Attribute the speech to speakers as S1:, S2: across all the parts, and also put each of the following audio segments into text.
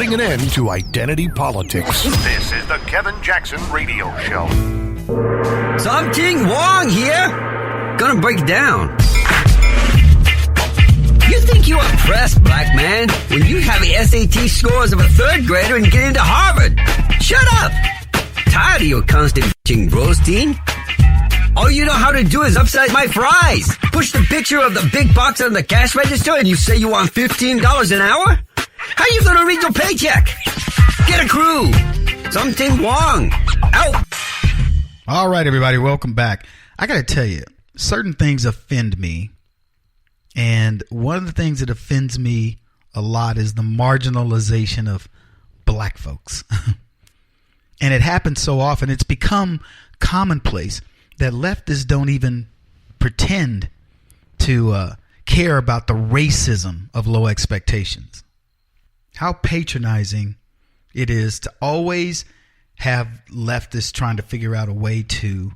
S1: putting an end to identity politics. This is the Kevin Jackson Radio Show.
S2: Something wrong here. Gonna break it down. You think you are pressed, black man, when you have the SAT scores of a third grader and get into Harvard? Shut up. Tired of your constant bitching, Brostein. All you know how to do is upsize my fries. Push the picture of the big box on the cash register and you say you want $15 an hour? How you gonna read your paycheck? Get a crew. Something wrong. Out.
S3: All right, everybody, welcome back. I gotta tell you, certain things offend me. And one of the things that offends me a lot is the marginalization of black folks. And it happens so often. It's become commonplace that leftists don't even pretend to care about the racism of low expectations. How patronizing it is to always have leftists trying to figure out a way to,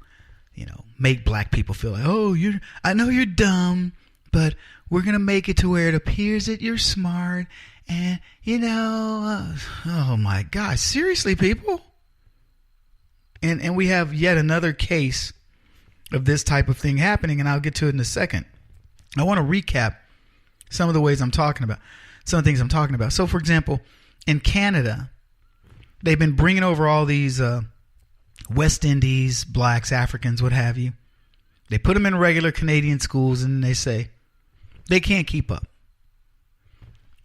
S3: make black people feel like, oh, I know you're dumb, but we're going to make it to where it appears that you're smart. And, oh my gosh, seriously, people? And we have yet another case of this type of thing happening, and I'll get to it in a second. I want to recap some of the things I'm talking about. So, for example, in Canada, they've been bringing over all these West Indies, blacks, Africans, what have you. They put them in regular Canadian schools, and they say they can't keep up.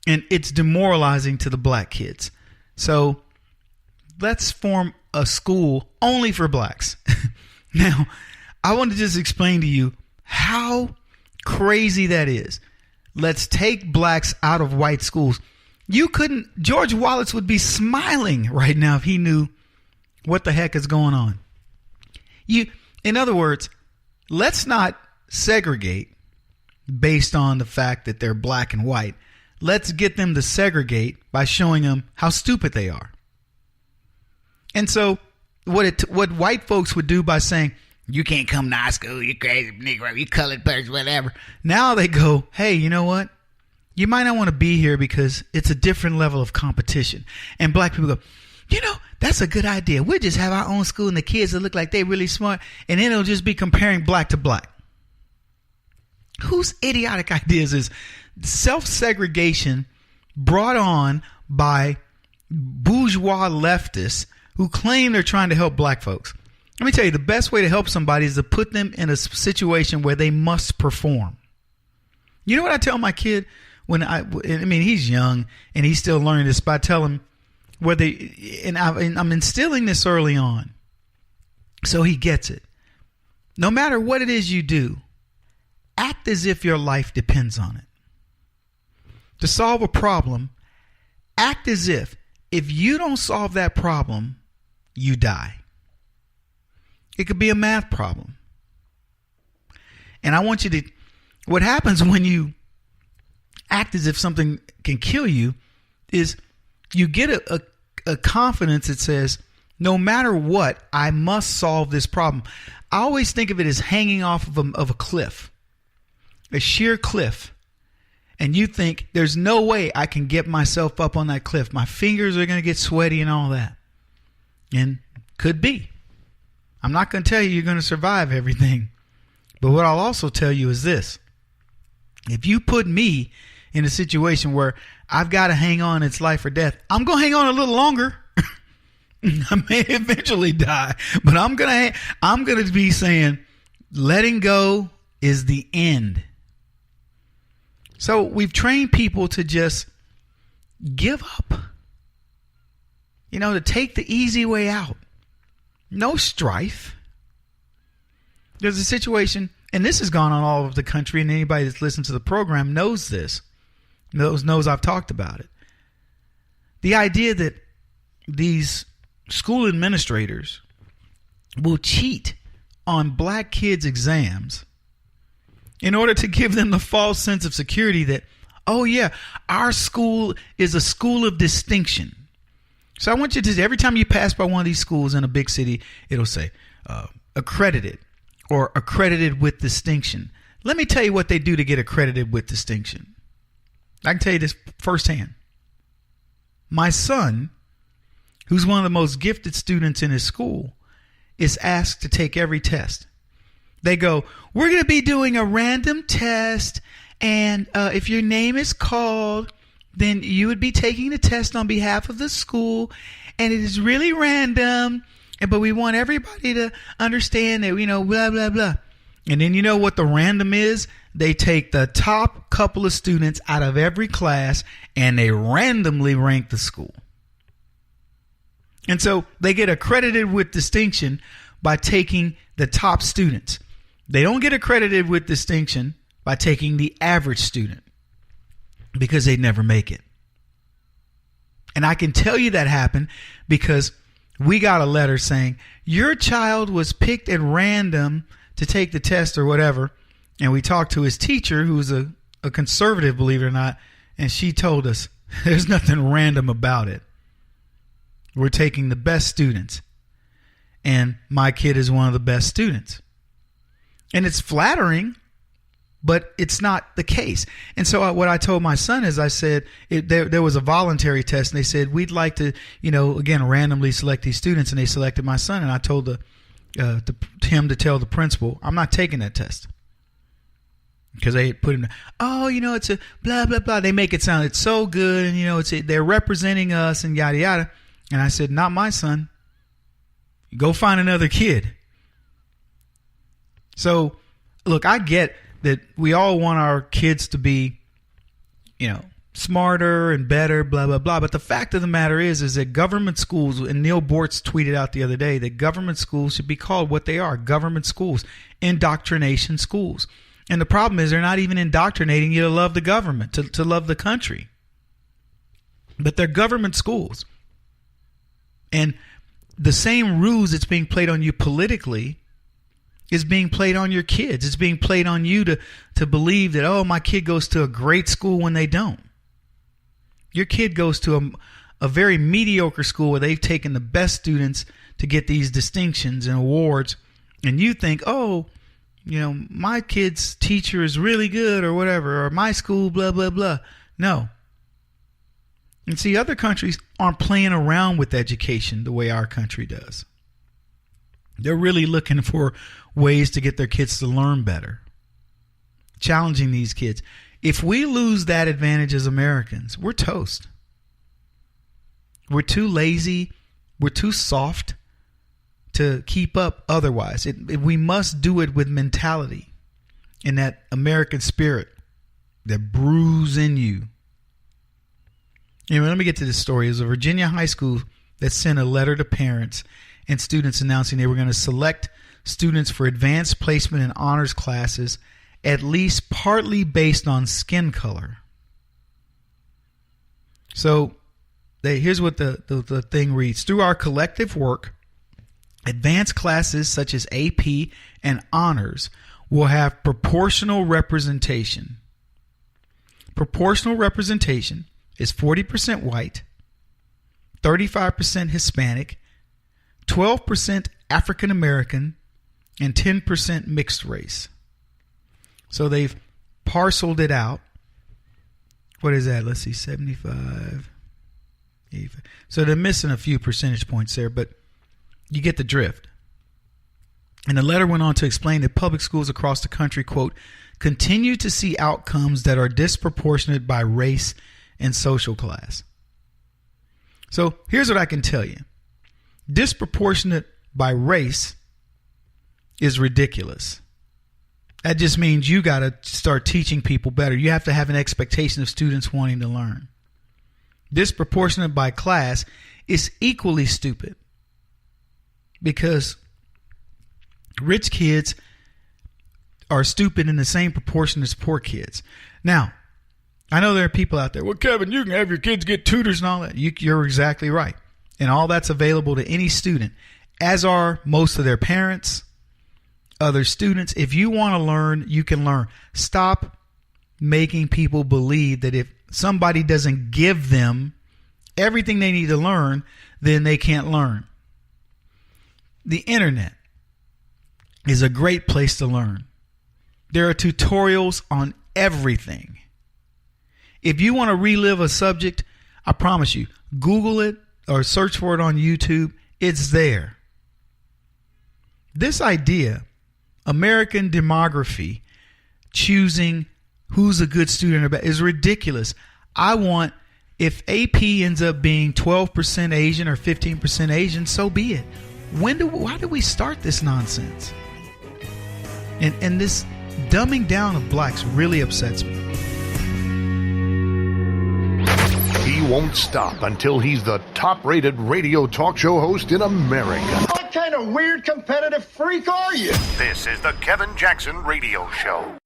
S3: And it's demoralizing to the black kids. So let's form a school only for blacks. Now, I want to just explain to you how crazy that is. Let's take blacks out of white schools. George Wallace would be smiling right now if he knew what the heck is going on. In other words, let's not segregate based on the fact that they're black and white. Let's get them to segregate by showing them how stupid they are. And so what white folks would do by saying, you can't come to our school, you crazy Negro, you colored person, whatever. Now they go, hey, you know what? You might not want to be here because it's a different level of competition. And black people go, that's a good idea. We'll just have our own school and the kids will look like they're really smart. And then it'll just be comparing black to black. Whose idiotic ideas is self-segregation brought on by bourgeois leftists who claim they're trying to help black folks? Let me tell you, the best way to help somebody is to put them in a situation where they must perform. You know what I tell my kid he's young and he's still learning this, but I tell him I'm instilling this early on so he gets it. No matter what it is you do, act as if your life depends on it. To solve a problem, act as if you don't solve that problem, you die. It could be a math problem. And I want you to, what happens when you act as if something can kill you is you get a confidence that says, no matter what, I must solve this problem. I always think of it as hanging off of a cliff, a sheer cliff. And you think there's no way I can get myself up on that cliff. My fingers are going to get sweaty and all that. And could be. I'm not going to tell you you're going to survive everything. But what I'll also tell you is this. If you put me in a situation where I've got to hang on, it's life or death, I'm going to hang on a little longer. I may eventually die, but I'm going to be saying letting go is the end. So we've trained people to just give up, to take the easy way out. No strife. There's a situation, and this has gone on all over the country, and anybody that's listened to the program knows this, knows I've talked about it. The idea that these school administrators will cheat on black kids' exams in order to give them the false sense of security that, oh yeah, our school is a school of distinction. So I want you to, every time you pass by one of these schools in a big city, it'll say accredited or accredited with distinction. Let me tell you what they do to get accredited with distinction. I can tell you this firsthand. My son, who's one of the most gifted students in his school, is asked to take every test. They go, we're going to be doing a random test, and if your name is called, then you would be taking the test on behalf of the school, and it is really random, but we want everybody to understand that, blah, blah, blah. And then you know what the random is? They take the top couple of students out of every class, and they randomly rank the school. And so they get accredited with distinction by taking the top students. They don't get accredited with distinction by taking the average student because they never make it. And I can tell you that happened because we got a letter saying your child was picked at random to take the test or whatever. And we talked to his teacher, who's a conservative, believe it or not, and she told us there's nothing random about it. We're taking the best students. And my kid is one of the best students. And it's flattering, but it's not the case. And so what I told my son is I said, there was a voluntary test, and they said, we'd like to, again, randomly select these students. And they selected my son. And I told him to tell the principal, I'm not taking that test. Because they put him, it's a blah, blah, blah. They make it sound, it's so good. And, they're representing us and yada, yada. And I said, not my son. Go find another kid. So, look, I get that we all want our kids to be, smarter and better, blah, blah, blah. But the fact of the matter is that government schools, and Neil Bortz tweeted out the other day that government schools should be called what they are, government schools, indoctrination schools. And the problem is they're not even indoctrinating you to love the government, to love the country. But they're government schools. And the same ruse that's being played on you politically is being played on your kids. It's being played on you to believe that, my kid goes to a great school when they don't. Your kid goes to a very mediocre school where they've taken the best students to get these distinctions and awards. And you think, my kid's teacher is really good or whatever, or my school, blah, blah, blah. No. And see, other countries aren't playing around with education the way our country does. They're really looking for ways to get their kids to learn better, challenging these kids. If we lose that advantage as Americans, we're toast. We're too lazy. We're too soft to keep up otherwise. We must do it with mentality and that American spirit that brews in you. Anyway, let me get to this story. It was a Virginia high school that sent a letter to parents and students announcing they were going to select students for advanced placement in honors classes, at least partly based on skin color. So here's what the thing reads. Through our collective work, advanced classes such as AP and honors will have proportional representation. Proportional representation is 40% white, 35% Hispanic, 12% African American, and 10% mixed race. So they've parceled it out. What is that? Let's see, 75, 85. So they're missing a few percentage points there, but you get the drift. And the letter went on to explain that public schools across the country, quote, continue to see outcomes that are disproportionate by race and social class. So here's what I can tell you. Disproportionate by race is ridiculous. That just means you got to start teaching people better. You have to have an expectation of students wanting to learn. Disproportionate by class is equally stupid because rich kids are stupid in the same proportion as poor kids. Now, I know there are people out there, well, Kevin, you can have your kids get tutors and all that. You're exactly right. And all that's available to any student, as are most of their parents, other students. If you want to learn, you can learn. Stop making people believe that if somebody doesn't give them everything they need to learn, then they can't learn. The internet is a great place to learn. There are tutorials on everything. If you want to relive a subject, I promise you, Google it or search for it on YouTube. It's there. This idea, American demography, choosing who's a good student or bad, is ridiculous. I want, if AP ends up being 12% Asian or 15% Asian, so be it. Why did we start this nonsense? And this dumbing down of blacks really upsets me.
S1: He won't stop until he's the top-rated radio talk show host in America.
S4: What kind of weird competitive freak are you?
S1: This is the Kevin Jackson Radio Show.